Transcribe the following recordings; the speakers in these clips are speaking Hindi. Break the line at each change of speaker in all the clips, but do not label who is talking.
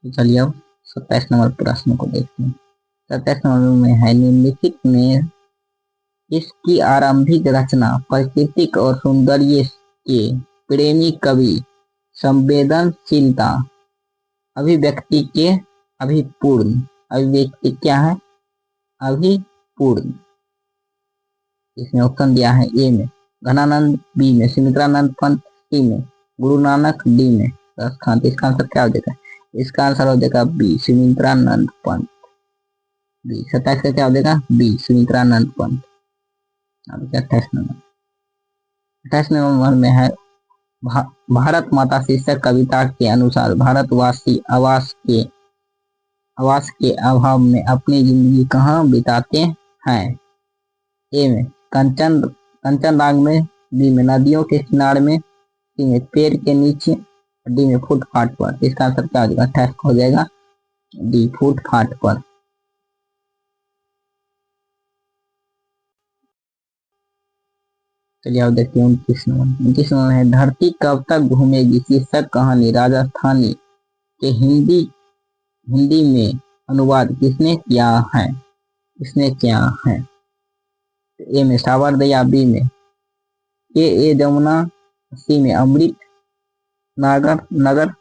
तो चलिए अब 27 नंबर प्रश्न को देखते हैं। 27 नंबर में है, निम्नलिखित में इसकी आरंभिक रचना प्राकृतिक और सौंदर्य के प्रेमी कवि संवेदनशीलता अभिव्यक्ति के अभिपूर्ण अभिव्यक्ति क्या है? अभिपूर्ण। इसमें ऑप्शन दिया है ए में घनानंद, बी में सुमित्रानंद पंत, सी में गुरु नानक, डी में रसखान। इसका आंसर क्या हो जाएगा? इसका आंसर हो जाएगा बी सुमित्रानंद पंत। बी 27 का क्या हो जाएगा? बी सुमित्रानंद पंत। अब 28 नंबर में है, भारत माता शीर्षक कविता के अनुसार भारतवासी आवास के अभाव में अपनी जिंदगी कहाँ बिताते हैं? ए में कंचनराग में, बी में नदियों के किनारे में, सी में पेड़ के नीचे, डी में फुटपाथ पर। इसका आंसर क्या हो जाएगा? 28 हो जाएगा डी फुटपाथ पर। चलिए अब देखते हैं 29 नंबर है, धरती कब तक घूमेगी शीर्षक कहानी राजस्थानी के हिंदी में अनुवाद किसने किया है? ए में सावरदया, बी में ए जमुना, सी में अमृत नागर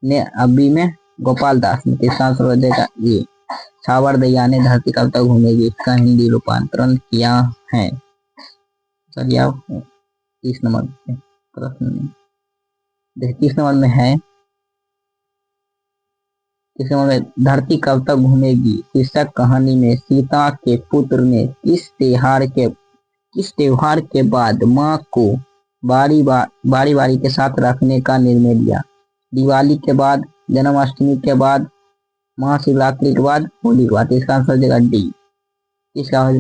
ने, बी में गोपाल दास ने। इसका आंसर हो जाएगा ए सावरदया ने धरती कब तक घूमेगी इसका हिंदी रूपांतरण किया है। चलिए अब 30 नंबर प्रश्न में 30 नंबर में है, धरती कब तक घूमेगी शीर्षक कहानी में सीता के पुत्र ने किस त्योहार के बाद माँ को बारी बारी के साथ रखने का निर्णय लिया? दिवाली के बाद, जन्माष्टमी के बाद, महाशिवरात्रि के बाद, होली के बाद। इसका आंसर हो जाएगा डी। इसका हो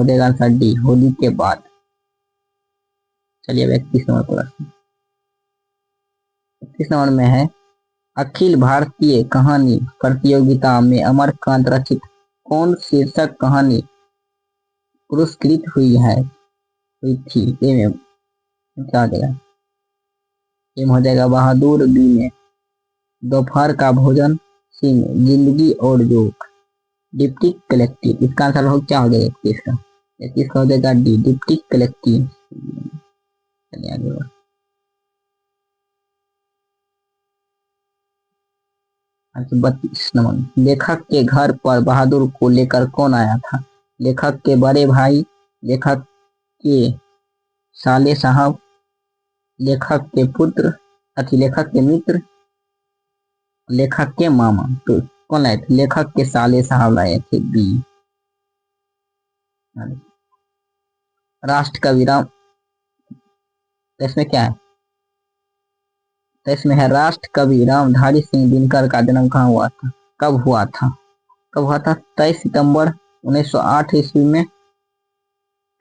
जाएगा आंसर डी होली के बाद। चलिए 31 नंबर प्रश्न 31 नंबर में है, अखिल भारतीय कहानी प्रतियोगिता में अमरकांत रचित कौन शीर्षक कहानी पुरस्कृत हुई थी? ए में क्या हो जाएगा? ए में हो जाएगा बहादुर, बी में दोपहर का भोजन, सी में जिंदगी और जोक, डिप्टी कलेक्टिव। इसका आंसर हो क्या हो जाएगा? 31 का 31 का हो जाएगा डी डिप्टी कलेक्टिव। चलिए आगे बढ़ 32 नंबर, लेखक के घर पर बहादुर को लेकर कौन आया था? लेखक के बड़े भाई, लेखक के साले साहब, लेखक के पुत्र, लेखक के मित्र, लेखक के मामा। तो कौन आए थे? लेखक के साले साहब आए थे, बी। राष्ट्र कवि राम, इसमें क्या है? तो इसमें है, राष्ट्र कवि रामधारी सिंह दिनकर का जन्म कहाँ हुआ था? कब हुआ था? 23 सितंबर 1908 ईस्वी में,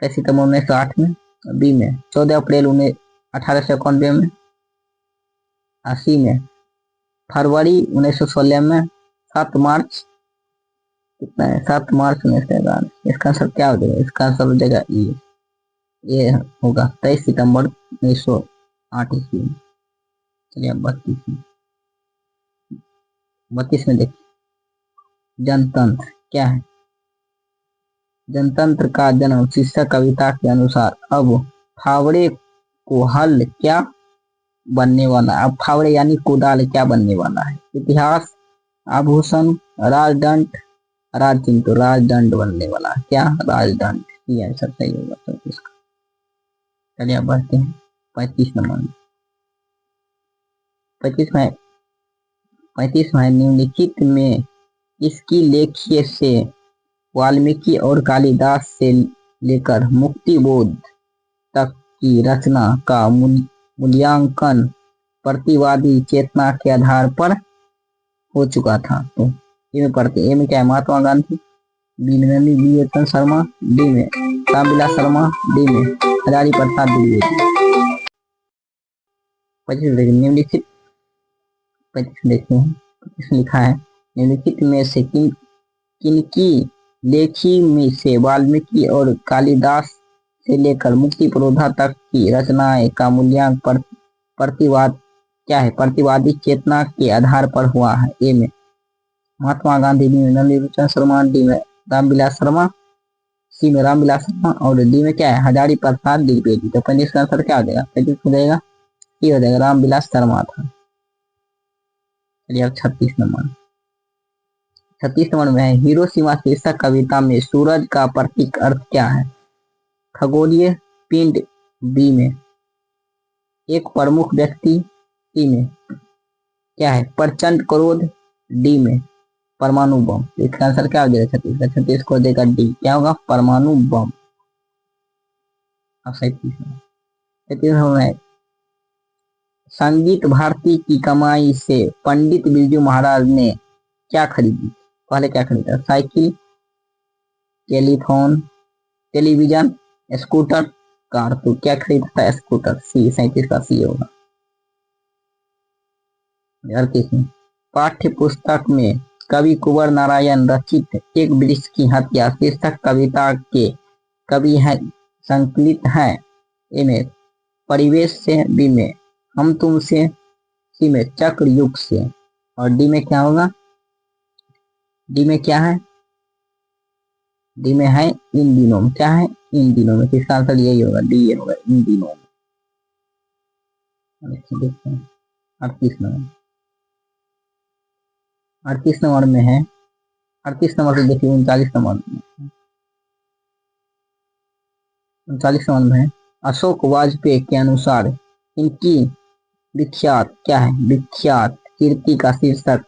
23 सितंबर 1908 में, बी में 14 अप्रैल 1891 में, सी में फरवरी 1916 में, 7 मार्च कितना है? 7 मार्च 1911। इसका आंसर क्या हो जाएगा? इसका आंसर हो जाएगा ये होगा 23 सितंबर 1908 ईस्वी में। चलिए 32 में देखिए, जनतंत्र क्या है? जनतंत्र का जन्म शीर्षक कविता के अनुसार अब फावड़े को हल क्या बनने वाला? अब फावड़े यानी कुदाल क्या बनने वाला है? इतिहास, आभूषण, राजदंड, राजचिन्ह। तो राजदंड बनने वाला है। क्या? राजदंड। ये आंसर सही होगा तो इसका। चलिए अब बढ़ते हैं 35 नंबर में। 35 में निम्नलिखित में इसकी लेखिए से वाल्मीकि और कालिदास से लेकर मुक्तिबोध तक की रचना का मूल्यांकन प्रतिवादी चेतना के आधार पर हो चुका था। तो ए में पढ़ते, ए में क्या है? महात्मा गांधी, बी में नंदी विवेचन शर्मा, डी में रामविलास शर्मा, डी में हजारी प्रसाद द्विवेदी। 25 निम्नलिखित 25 देखते हैं, 25 लिखा है, निम्नलिखित में से किनकी लेखी में से वाल्मीकि और कालिदास से लेकर मुक्तिबोध तक की रचनाएं का मूल्यांकन प्रतिवाद क्या है? प्रतिवादी चेतना के आधार पर हुआ है। ए में महात्मा गांधी, बी में नलिनी शर्मा, डी में रामविलास शर्मा, सी में रामविलास शर्मा और डी में क्या है? हजारी प्रसाद द्विवेदी। तो पहले इसका आंसर क्या हो जाएगा? पहले हो जाएगा ये हो जाएगा रामविलास शर्मा था। चलिए अब 36 नंबर में है हिरोशिमा शीर्षक कविता में सूरज का प्रतीक अर्थ क्या है? खगोलीय पिंड, बी में एक प्रमुख व्यक्ति, सी में क्या है? प्रचंड क्रोध, डी में परमाणु बम। इसका आंसर क्या हो जाएगा? 36 को देगा डी। क्या होगा? परमाणु बम। अब 37 में संगीत भारती की कमाई से पंडित बिरजू महाराज ने क्या खरीदी? पहले क्या खरीदा? Cycle, telephone, television, scooter, car. तो क्या खरीदा था? स्कूटर। सी, 37 का सी होगा। 38 में पाठ्य पुस्तक में कवि कुंवर नारायण रचित एक वृक्ष की हत्या शीर्षक कविता के कवि है संकलित है। ए में परिवेश से, बी में हम तुम से, सी में चक्र युग से और डी में क्या होगा? डी में क्या है? डी में है इन दिनों में। क्या है? इन दिनों में। इसका आंसर यही होगा, डी ये होगा, इन दिनों में। देखते हैं 38 नंबर। 38 नंबर में है, 38 नंबर से देखिए 39 नंबर में, 39 नंबर में है अशोक वाजपेयी के अनुसार इनकी विख्यात क्या है? विख्यात कीर्ति का शीर्षक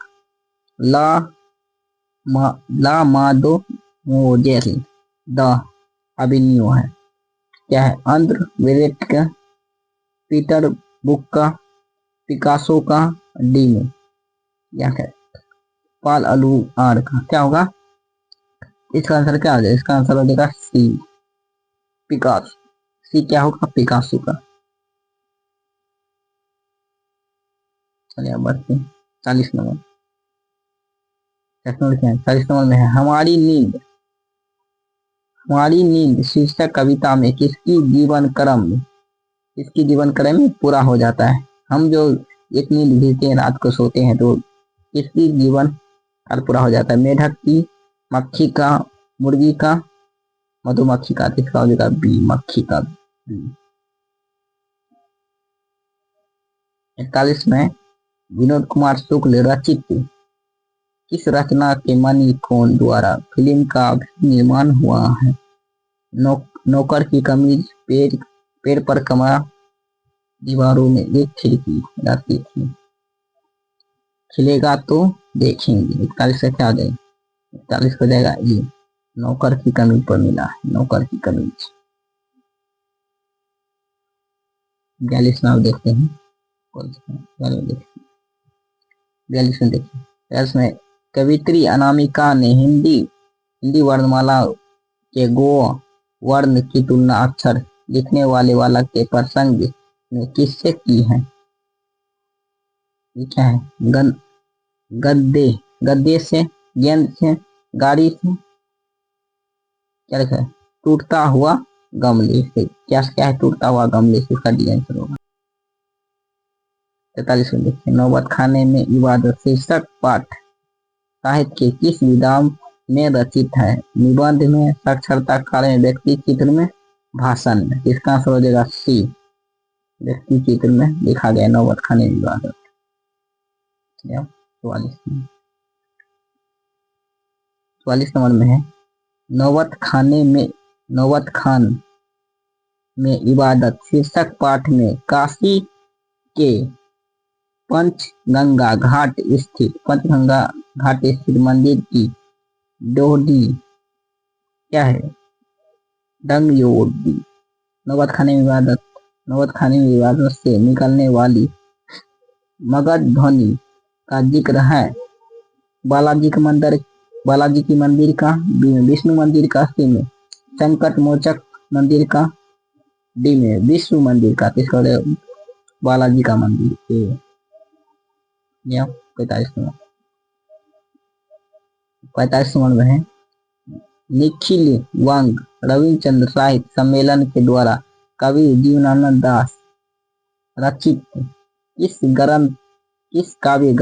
ला मादो मोजेल द अभिन्यू है। क्या है? आंध्र वेलेट का, पीटर बुक का, पिकासो का, डी में क्या है? पाल अलू आर का। क्या होगा? इसका आंसर क्या हो जाएगा? इसका आंसर हो जाएगा सी, पिकासो। सी क्या होगा? पिकासो का। चलिए अब बढ़ते 40 नंबर। 40 नंबर में है हमारी नींद, हमारी नींद शीर्षक कविता में किसकी जीवन क्रम में पूरा हो जाता है? हम जो एक नींद गिरते हैं, रात को सोते हैं, तो किसकी जीवन काल पूरा हो जाता है? मेढक की, मक्खी का, मुर्गी का, मधुमक्खी का। इसका हो जाएगा बी, मक्खी का। 41 में विनोद कुमार शुक्ल रचित किस रचना के मणि कोण द्वारा फिल्म का निर्माण हुआ है? नौकर की कमीज, पेड़ पर कमरा, दीवारों में एक खिड़की रहती थी, खिलेगा तो देखेंगे। 41 से क्या आ जाएगा? 41 हो जाएगा ये नौकर की कमीज पर मिला है, नौकर की कमीज। 42 में आप देखते हैं, 42 में देखिए इसमें कवित्री अनामिका ने हिंदी वर्णमाला के गो वर्ण की तुलना अक्षर लिखने वाले के प्रसंग में किससे की है? ये क्या है? गद्दे से, गेंद से, गाड़ी से, क्या लिखा है? टूटता हुआ गमले से। क्या है? टूटता हुआ गमले से। इसका डी आंसर होगा। 43 में देखिए नौबत खाने में इबादत शीर्षक पाठ साहित्य के किस विधा में रचित है? निबंध में, साक्षरता में, व्यक्ति चित्र में, भाषण में। इसका आंसर हो जाएगा सी, व्यक्ति चित्र में लिखा गया नौबत खाने में इबादत। 44 नंबर में है नौबत खान में इबादत शीर्षक पाठ में काशी के पंचगंगा घाट स्थित मंदिर की डोडी क्या है? डंगयोडी। नौबत खाने में इबादत से निकलने वाली मगध ध्वनि का जिक्र है बालाजी की मंदिर का, बी में विष्णु मंदिर का, सी में संकट मोचक मंदिर का, डी में विष्णु मंदिर का। बालाजी का मंदिर। 45 नंबर में है निखिल वंग रविचंद्र साहित्य सम्मेलन के द्वारा कवि जीवनानंद दास रचित किस काव्य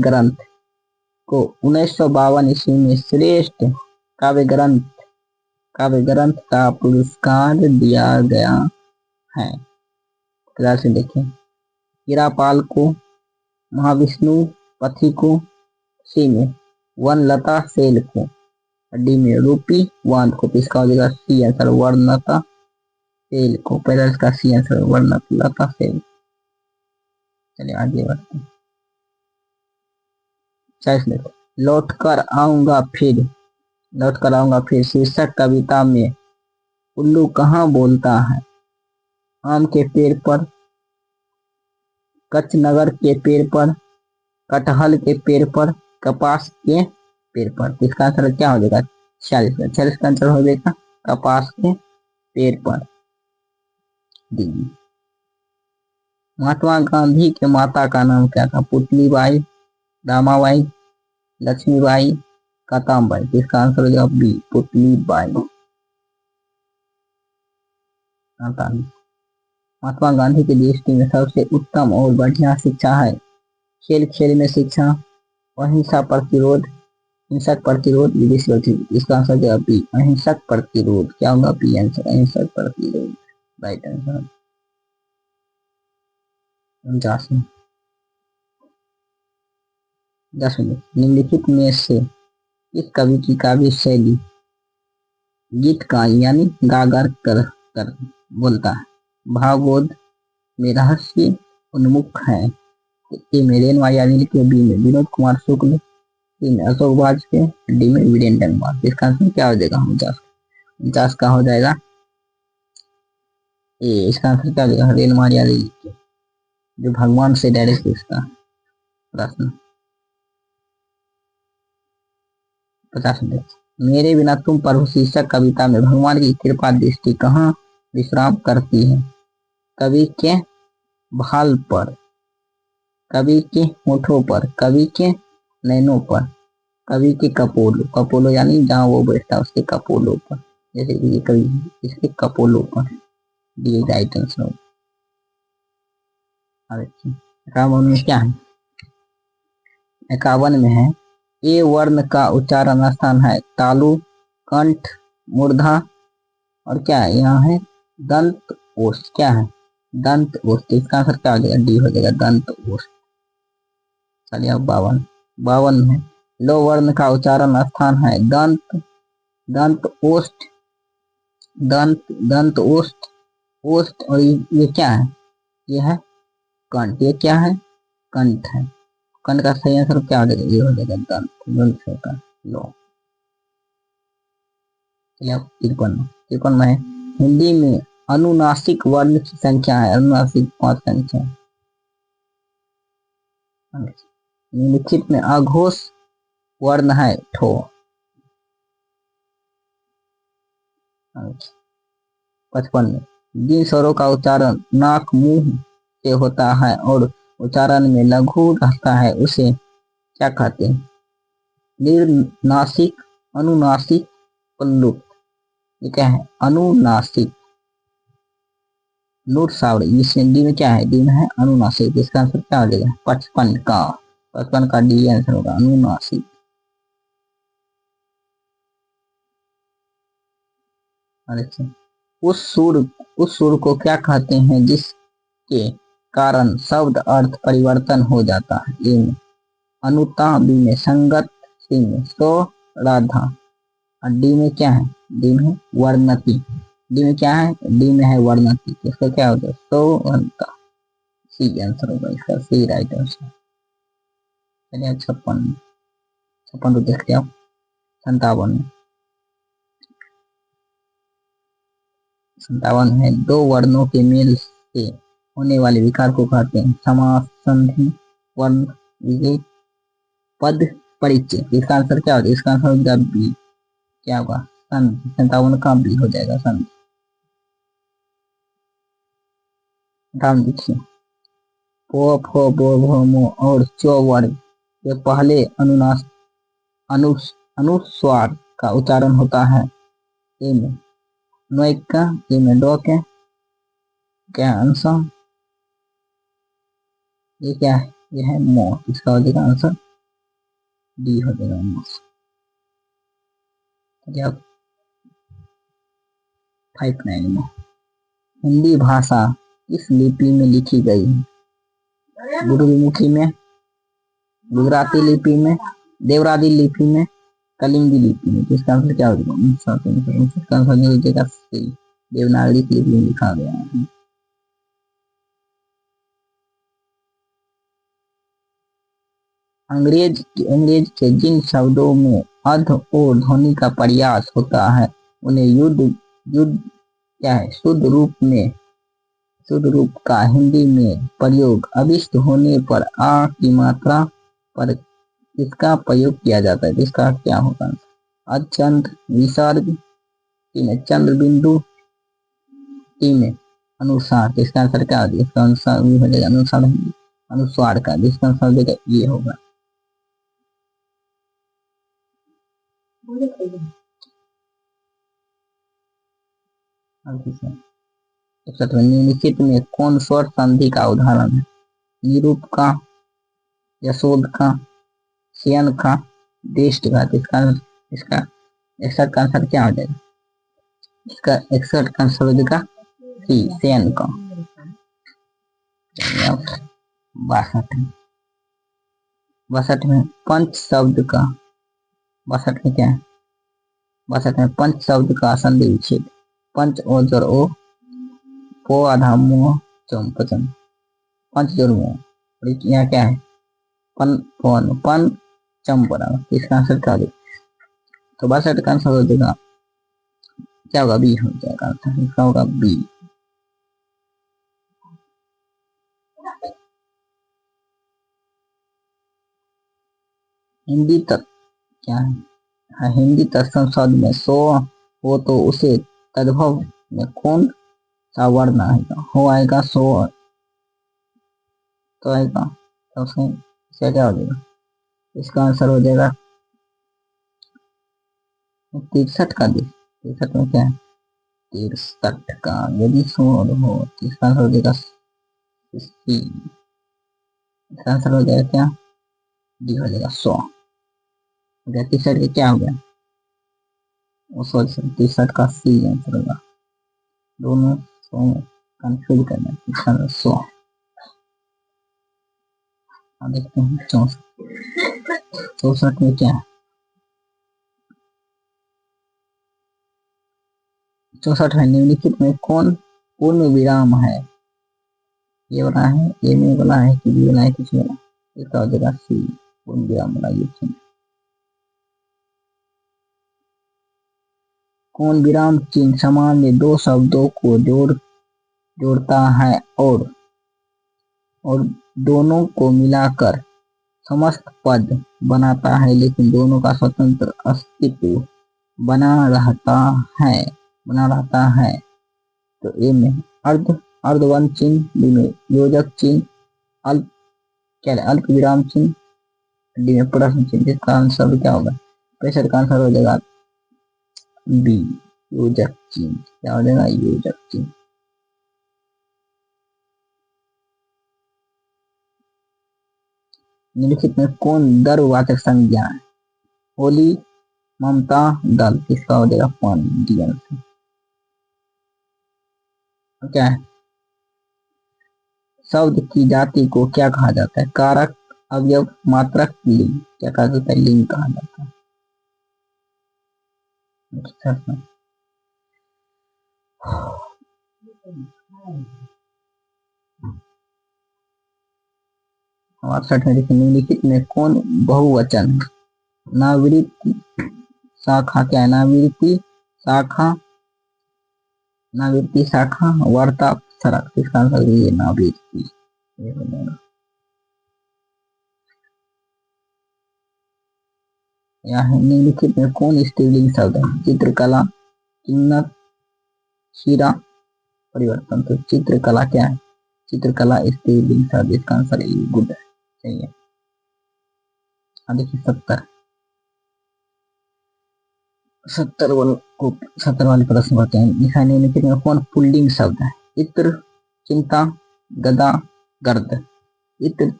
ग्रंथ को 1952 ईस्वी में श्रेष्ठ काव्य ग्रंथ काव्य ग्रंथ का पुरस्कार दिया गया है? ध्यान से देखें। हीरापाल को, महाविष्णु पथी को, सी में वनलता सेल को, डी में रूपी वांद को। इसका हो जाएगा सी आंसर वर्णलता सेल को। पहला इसका सी आंसर वर्णलता सेल। चलिए आगे बढ़ते हैं। देखो, लौट कर आऊंगा फिर शीर्षक कविता में उल्लू कहाँ बोलता है? आम के पेड़ पर, कचनगर के पेड़ पर, कटहल के पेड़ पर, कपास के पेड़ पर। इसका आंसर क्या हो जाएगा? 46 का आंसर हो जाएगा कपास के पेड़ पर। महात्मा गांधी के माता का नाम क्या था? पुतलीबाई, रामाबाई, लक्ष्मीबाई, कातामबाई। इसका आंसर हो जाएगा बी पुतलीबाई। महात्मा गांधी की दृष्टि में सबसे उत्तम और बढ़िया शिक्षा है खेल खेल में शिक्षा, अहिंसा प्रतिरोध, हिंसक प्रतिरोध, विदेशी प्रतिरोध। इसका आंसर क्या बी अहिंसक प्रतिरोध। क्या होगा बी आंसर अहिंसक प्रतिरोध, राइट आंसर। 10 निम्नलिखित में से इस कवि की काव्य शैली गीत का यानी गा कर बोलता है? भावबोध में रहस्य उन्मुख है। ए में रेणुका यादव के, बी में विनोद कुमार शुक्ल, सी में अशोक वाजपेयी, डी में वीरेंद्र कुमार। इसका आंसर क्या हो जाएगा? 49 का हो जाएगा ए। इसका आंसर क्या हो जाएगा? रेणुका यादव के, जो भगवान से डायरेक्ट पूछता है प्रश्न। 50 मेरे बिना तुम प्रभु शीर्षक कविता में भगवान की कृपा दृष्टि कहाँ विश्राम करती है? कवि के भाल पर, कवि के होठों पर, कवि के नैनों पर, कवि के कपोलो यानी जहाँ वो बैठता है उसके कपोलों पर। जैसे ये कवि इसके कपोलों पर। D right answer. 51 में क्या है? 51 में है ए वर्ण का उच्चारण स्थान है तालु, कंठ, मूर्धा और क्या है? यहाँ है दंत ओष्ठ। क्या है? दंत ओष्ठ। इसका आंसर क्या हो जाएगा? डी हो जाएगा दंत ओष्ठ। चलिए अब 52 में लो वर्ण का उच्चारण स्थान है दंत ओष्ठ, दंत ओष्ठ, ओष्ठ और ये क्या है? ये है कंठ। ये क्या है? कंठ है। कंठ का सही आंसर क्या हो जाएगा? ये हो जाएगा दंत का लो। चलिए 53 में है हिंदी में अनुनासिक वर्ण की संख्या है। अनुनासिक 5 संख्या। निम्नलिखित में अघोष वर्ण है ठो। 55 में जिन स्वरों का उच्चारण नाक मुंह से होता है और उच्चारण में लघु रहता है उसे क्या कहते हैं? निर्नासिक, अनुनासिक, पुल्लुक। ये क्या है? अनुनासिक। नूर सावड़ी। इस हिंदी में क्या है? डी में है अनुनासिक। इसका आंसर क्या हो जाएगा? 55 का डी आंसर होगा अनुनासिक। उस सुर को क्या कहते हैं जिसके कारण शब्द अर्थ परिवर्तन हो जाता है? ए में अनुता, बी में संगत, सी में सो राधा और डी में क्या है? डी में वर्णति। डी में क्या है? डी में है वर्णति। इसका क्या होगा? सो सी आंसर होगा इसका, सी राइट आंसर। चलिए 56 तो देखते हैं आप। 57 है दो वर्णों के मेल से होने वाले विकार को कहते हैं समास, संधि, वर्ण, विवेक, पद, परिचय। इसका आंसर क्या होगा? इसका आंसर होगा बी। क्या होगा? संधि। 57 का बी हो जाएगा संधि। ध्यान देखिए पो, फो, बो, भो, मो और चो वर्ग के पहले अनुस्वार का उच्चारण होता है ए में नोइक का, ए में डो के, क्या आंसर? ये क्या है? ये है मौत। इसका हो जाएगा आंसर डी हो जाएगा मौत। क्या 59 में हिंदी भाषा किस लिपि में लिखी गई है? गुरुमुखी में, गुजराती लिपि में, देवरादी लिपि में, कलिंगी लिपि में। इसका आंसर क्या होगा? इसका आंसर हो जाएगा सी, देवनागरी लिपि में लिखा गया है। अंग्रेज के जिन शब्दों में अर्ध और ध्वनि का प्रयास होता है उन्हें युद्ध युद्ध क्या है? शुद्ध रूप का हिंदी में प्रयोग अभिष्ट होने पर आ की मात्रा पर इसका प्रयोग किया जाता है। इसका क्या होगा? अचंद, विसर्ग, में चंद्र बिंदु, में अनुसार। इसका आंसर क्या होगा? इसका आंसर हो जाएगा अनुसार, अनुस्वार का। जिसका आंसर देगा ये होगा। निम्नलिखित में कौन स्वर संधि का उदाहरण है? निरूप का, यशोद का, शयन का, देष्ट का। इसका 61 का आंसर क्या हो जाएगा? इसका 61 का आंसर हो जाएगा सी, शयन का। 62 में पंच शब्द का, 62 में क्या है? 62 में पंच शब्द का संधि विच्छेद। पंच ओजर ओ, पो आधा मुंह चम पचन। पंच जोर मुंह। यहाँ क्या है? पन पन पन चम बराबर। इसका आंसर क्या होगा? तो 62 का आंसर हो जाएगा क्या होगा? बी हो जाएगा आंसर। इसका होगा बी। हिंदी तक क्या है? हाँ, हिंदी तत्सम शब्द में सो हो तो उसे तद्भव में कौन सा वर्ण आएगा? हो आएगा, सो तो आएगा, तो उससे क्या हो जाएगा? इसका आंसर हो जाएगा 63 का। 63 में क्या है? 63 का यदि शोर हो तो इसका आंसर हो जाएगा सी। इसका आंसर हो जाएगा क्या? डी हो जाएगा 100। 63 का क्या हो गया? 63 का सी आंसर होगा। दोनों 100 में कंफ्यूज करना। इसका आंसर 100। देखते हैं 64 में क्या है? 64 में निम्नलिखित में कौन पूर्ण विराम है? ये वाला है, ए में वाला है कि बी वाला है, कुछ वाला? इसका हो जाएगा सी, पूर्ण विराम वाला ये चिन्ह। कौन विराम चिन्ह सामान्य दो शब्दों को जोड़ता है और दोनों को मिलाकर समस्त पद बनाता है, लेकिन दोनों का स्वतंत्र अस्तित्व बना रहता है? तो ए में अर्धवर्ण चिन्ह, बी में योजक चिन्ह, अल्प क्या है? अल्प विराम चिन्ह, डी में प्रश्न चिन्ह। इसका आंसर क्या होगा? 65 का आंसर हो जाएगा बी, योजक चिन्ह। क्या हो जाएगा? योजक चिन्ह। निम्नलिखित में कौन दर्ववाचक संज्ञा है? होली, ममता, दल। इसका हो जाएगा पानी, डी आंसर। क्या है? शब्द की जाति को क्या कहा जाता है? कारक, अवयव, मात्रक, लिंग। क्या कहा जाता है? लिंग कहा जाता है। निम्नलिखित में कौन बहुवचन है? नावृत्ति शाखा। क्या है? नावृत्ति शाखा, वार्ता, सड़क। इसका आंसर ये नावृत्ति। यहाँ निम्नलिखित में कौन स्त्रीलिंग शब्द है? चित्रकला, किन्नर, शीरा, परिवर्तन। तो चित्रकला क्या है? चित्रकला स्त्रीलिंग शब्द। इसका आंसर ये गुड है, सही है। देखिए 70 वाले प्रश्न होते हैं। लिखा निम्नलिखित में कौन पुल्लिंग शब्द है? इत्र, चिंता, गदा, गर्द। इत्र,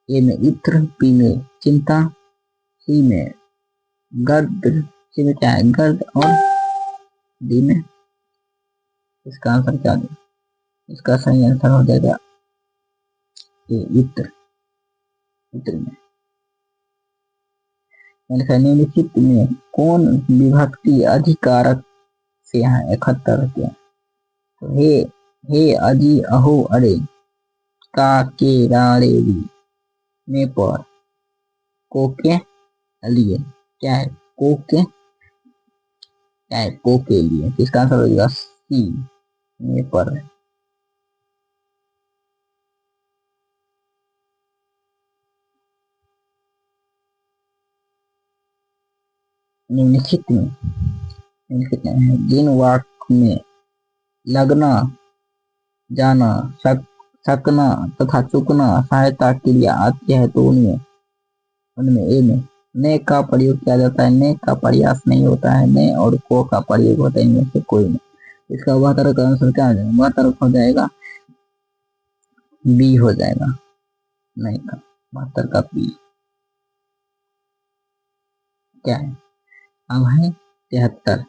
ए में इत्र, पी में चिंता, सी में गर्द, सी में क्या है गर्द, और डी में इसका आंसर क्या है? इसका सही आंसर हो जाएगा ये इत्र, इत्र में। निम्नलिखित में कौन विभक्ति अधिकारक से है 71 के? तो हे अजी अहो अरे, का के राड़े में पर, को के लिए, क्या है को के, क्या है को के लिए, इसका आंसर हो जाएगा सी में पर। निम्नलिखित में है जिन वाक्य में लगना, जाना, सकना तथा चुकना सहायता क्रिया आती है तो उनमें ए में ने का प्रयोग किया जाता है, ने का प्रयास नहीं होता है, ने और को का प्रयोग होता है, इनमें से कोई नहीं। इसका 72 का आंसर क्या हो जाएगा? 72 हो जाएगा बी हो जाएगा, नहीं का 72 का बी। क्या है अब है 73।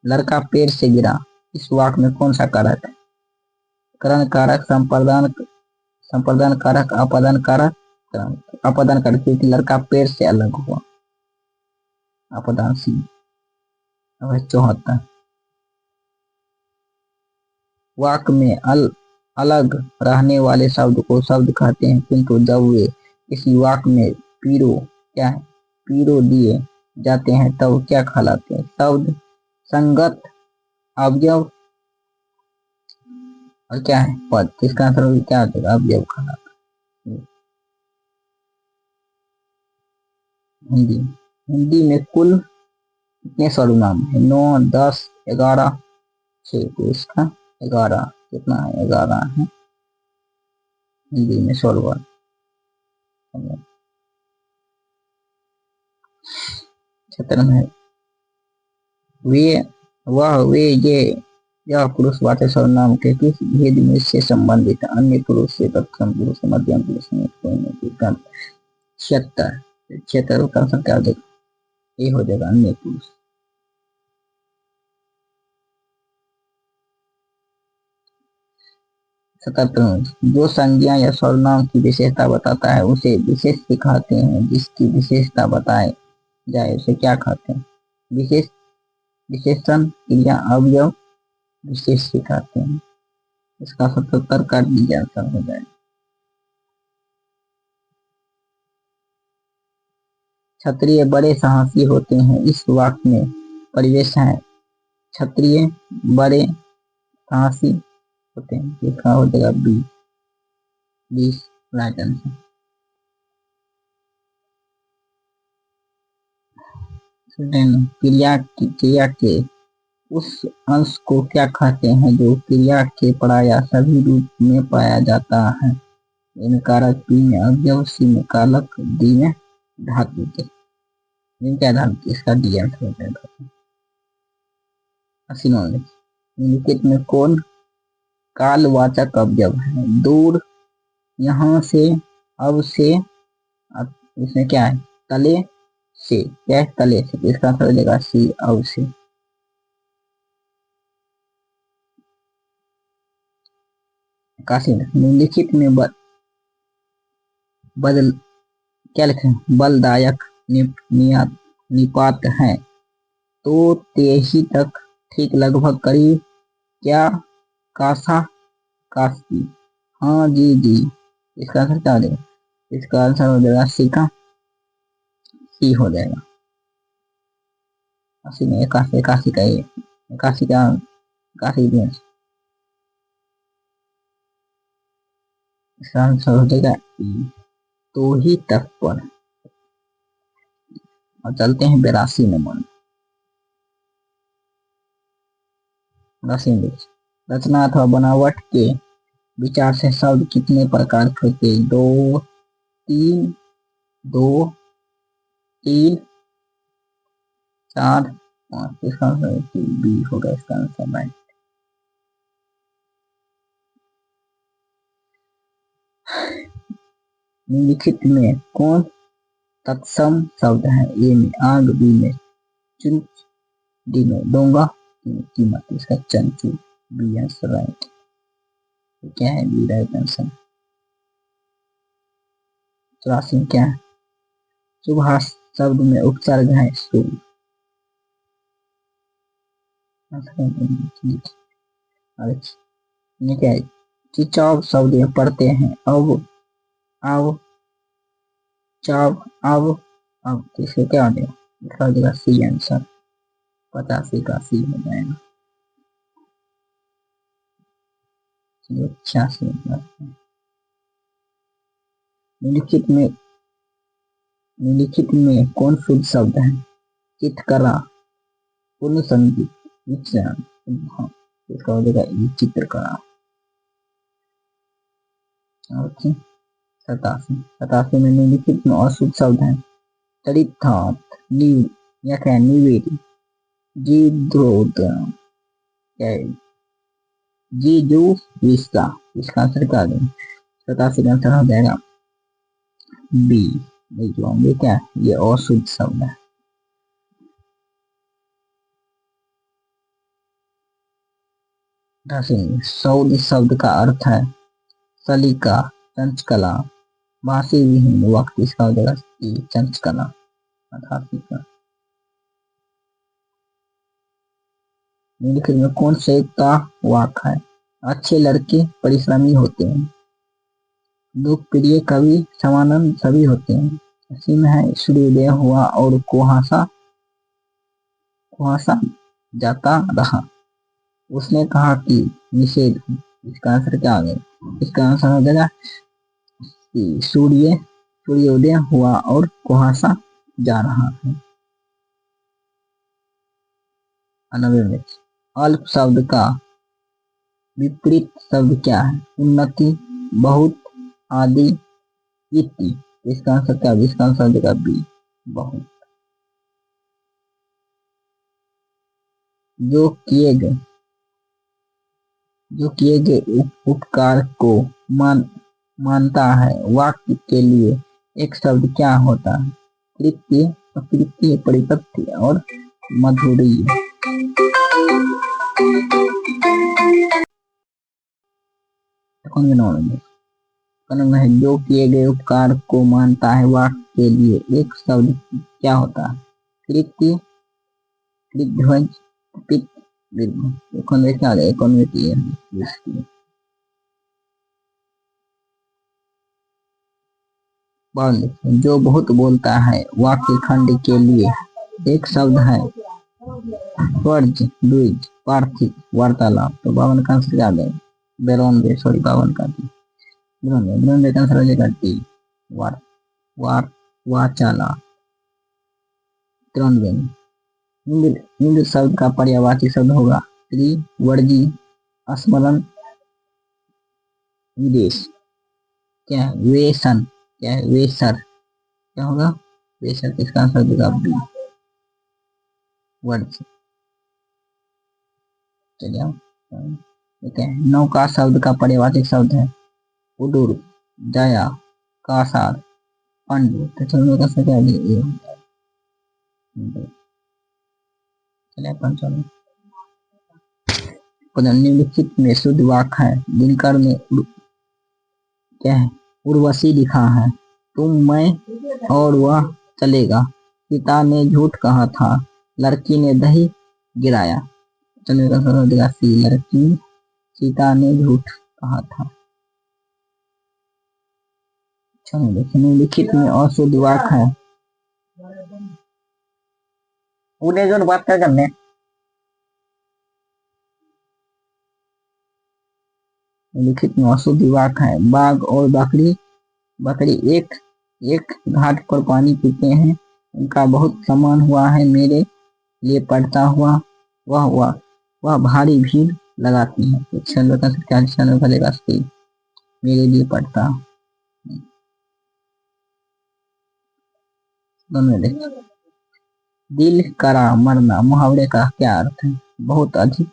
लड़का पेड़ से गिरा, इस वाक्य में कौन सा कारक है? करण कारक, संप्रदान कारक, अपादान कारक, अपादान कारक, क्योंकि लड़का पेड़ से अलग हुआ, अपादान सी। 74 वाक्य में अलग रहने वाले शब्द को शब्द कहते हैं, किंतु जब वे किसी वाक्य में पीरो, क्या है पीरो दिए जाते हैं तब क्या कहलाते हैं? शब्द संगत, अवयव, और क्या है पद। इसका आंसर क्या हो जाएगा? अवयव कहलाता है। हिंदी, हिंदी में कुल कितने सर्वनाम है? 9, 10, 11, 6। तो इसका 11 कितना है? 11 है हिंदी में सर्वनाम। क्षेत्र में वे ये यह पुरुषवाचक सर्वनाम के किस भेद में से संबंधित है? अन्य पुरुष से, तत्सम पुरुष से, मध्यम पुरुष में, कोई नहीं। 76 का आंसर क्या हो जाएगा? ये हो जाएगा अन्य पुरुष। 77 जो संज्ञा या सर्वनाम की विशेषता बताता है उसे विशेष सिखाते हैं, जिसकी विशेषता बताए जाए उसे क्या कहते हैं? विशेष, विशेषण, क्रिया, अवयव, विशेष सिखाते हैं। इसका 77 का डी आंसर हो जाए। क्षत्रिय बड़े साहसी होते हैं, इस वाक्य में परिवेश है क्षत्रिय बड़े साहसी होते हैं, इसका हो जाएगा बी, 20 राइट आंसर। क्रिया के उस अंश को क्या कहते हैं जो क्रिया के पराया सभी रूप में पाया जाता है? इन कारक, पी में अवयव, सी में कारक, डी में धातु के। क्या धातु? इसका डी आंसर हो जाएगा। 80 निम्नलिखित में कौन कालवाचक अवयव है? दूर, यहाँ से, अब से, इसमें क्या है तले से, क्या है तले से। इसका आंसर हो जाएगा सी, अब से। काशी निम्नलिखित में बदल क्या लिखे? बलदायक निपात है तो तेही तक ठीक लगभग करीब क्या कासा काशी। हाँ जी जी, इसका आंसर क्या हो जाएगा? इसका आंसर हो जाएगा सी का, सी हो जाएगा। 80 में 81 का, ये 81 का काशी भी इसका आंसर हो जाएगा तो ही तक पर। और चलते हैं 82 नंबर। रचना अथवा बनावट के विचार से शब्द कितने प्रकार के होते? 2, 3, 2, 3, 4, 5। इसका आंसर बी होगा, इसका आंसर राइट। निम्नलिखित में कौन तत्सम शब्द है? ए में आग, बी में चुन, डी में डोंगा, कीमत। इसका चंचू, बी आंसर राइट। क्या है बी राइट आंसर? 84 में क्या है? सुभाष शब्द में उपसर्ग है सु। क्या है? चिचाव शब्द में पढ़ते हैं अब, अब, चाव, अब इसे क्या हो जाएगा? लिखा हो जाएगा सी आंसर। 85 का सी हो जाएगा। 86 निम्नलिखित में कौन शुद्ध शब्द है? चित्रकला, पूर्ण संगीत, विज्ञान। इसका हो जाएगा चित्रकला। 87 में निम्नलिखित में अशुद्ध शब्द है? चरितार्थ, नीव या क्या निवेद, जीद्रोद, जीजू विस्ता। इसका आंसर क्या दें? 87 का आंसर हो जाएगा बी। जो होंगे क्या? ये अशुद्ध शब्द है। सौद शब्द का अर्थ है सलीका, चंचकला, भाषी विहीन वक्त। इसका हो जाएगा चंचकला। 88 का। निम्नलिखित में कौन से का वाक है? अच्छे लड़के परिश्रमी होते हैं, लोकप्रिय कवि समानंद सभी होते हैं, इसी में है सूर्योदय हुआ और कुहासा कुहासा जाता रहा, उसने कहा कि निषेध। इसका आंसर क्या आ गया? इसका आंसर हो जाएगा सूर्योदय हुआ और कुहासा जा रहा है। 90 में अल्प शब्द का विपरीत शब्द क्या है? उन्नति, बहुत, आदि, इति। इसका आंसर क्या? इसका आंसर देगा बी बहुत। जो किए गए उपकार को मानता है, वाक्य के लिए एक शब्द क्या होता है? कृत्य, अकृत्य, परिपत्य और मधुरी। जो किए गए उपकार को मानता है, वाक्य के लिए एक शब्द क्या होता है? कृत्य, कृध्वज, पित, क्या जो बहुत बोलता है, वाक्य खंड के लिए एक शब्द है वर्ज, द्विज, पार्थिव, वार्तालाप। तो 52 का आंसर क्या आ गया? 92, सॉरी 52 का 92 का आंसर हो जाएगा डी वाचालाप। 93 हिंद शब्द का पर्यायवाची शब्द होगा त्रिवर्जी, स्मरण, विदेश। क्या है? वेसन। क्या है? वेसर। क्या होगा? वेसर। इसका आंसर देगा बी वर्ज। चलिए ठीक है। नौका शब्द का पर्यायवाची शब्द है उडुर, जया, कासार, पंडु। तो चलो का क्या ये चलिए 55 निम्नलिखित में शुद्ध वाक्य है? दिनकर ने क्या है? उर्वशी लिखा है, तुम, मैं और वह चलेगा। पिता ने झूठ कहा था, लड़की ने दही गिराया। चलेगा सी लड़की, सीता ने झूठ कहा था। निम्नलिखित में अशुद्ध वाक्य है? उन्हें जो बात क्या करने लिखित में अशुद्ध वाक्य है? बाघ और बकरी एक घाट पर पानी पीते हैं, उनका बहुत सम्मान हुआ है, मेरे लिए पढ़ता हुआ वह भारी भीड़ लगाती है। तो 96 का 96 का लेगा सी, मेरे लिए पढ़ता। दिल करा मरना मुहावरे का क्या अर्थ है? बहुत अधिक,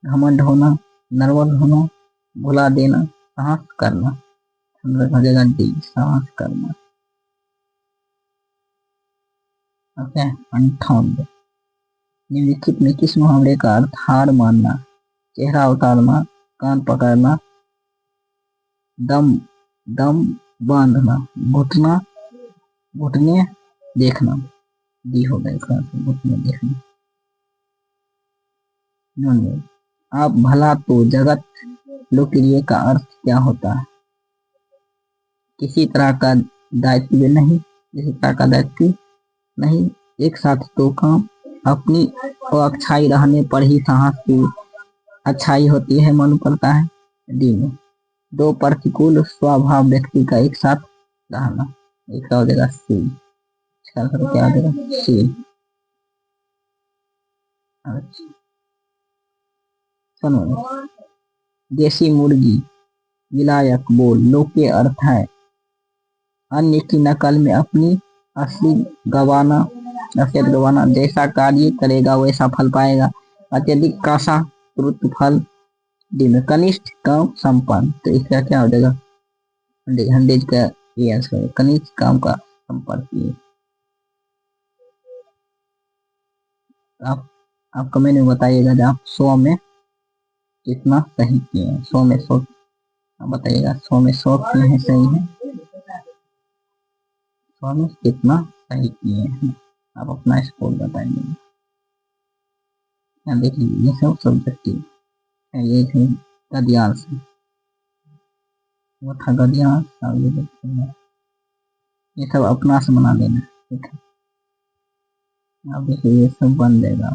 घमंड होना, नर्वस होना, भुला देना, साहस करना। हो जाएगा डी, सांस करना। ओके, 98। निम्नलिखित में किस मुहावरे का अर्थ हार मानना, चेहरा उतारना, कान पकड़ना, दम दम बांधना, घुटना घुटने देखना? डी होगा इसका आंसर, घुटने देखना। आप भला तो जगत लोकप्रिय का अर्थ क्या होता है? किसी तरह का दायित्व नहीं, किसी तरह का दायित्व नहीं, एक साथ दो काम, अपनी अच्छाई रहने पर ही साहस की अच्छाई होती है, मालूम पड़ता है। डी में दो प्रतिकूल स्वभाव व्यक्ति का एक साथ रहना। एक हो जाएगा सी, इसका आंसर क्या हो जाएगा? सी। अच्छा सुनो, देसी मुर्गी, विलायक बोल, लोक के अर्थ है अन्य की नकल में अपनी असली गवाना, असलियत गवाना, जैसा कार्य करेगा वैसा फल पाएगा, अत्यधिक कासा तुरंत फल। डी में कनिष्ठ काम संपन्न, तो इसका क्या हो जाएगा? हंडेज का ये आंसर है, कनिष्ठ काम का संपर्क किए। आप कमेंट में बताइएगा जब आप 100 में कितना सही किए हैं। 100 में 100 बताइएगा, 100 में 100 किए हैं सही है, 100 में कितना सही किए हैं, आप अपना स्कोर बताएंगे। यहाँ देखिए ये सब सब्जेक्टिव है, ये थे गद्यांश, वो था गद्यांश, और ये देखिए ये सब अपना से बना लेना, ठीक है। अब देखिए ये सब बन जाएगा,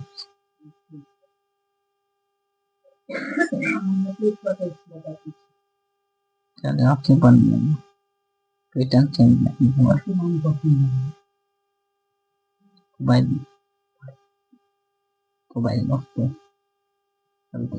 चलिए आपसे बन जाएगा, कोई टेंशन नहीं हुआ। मोबाइल मोबाइल पे चलते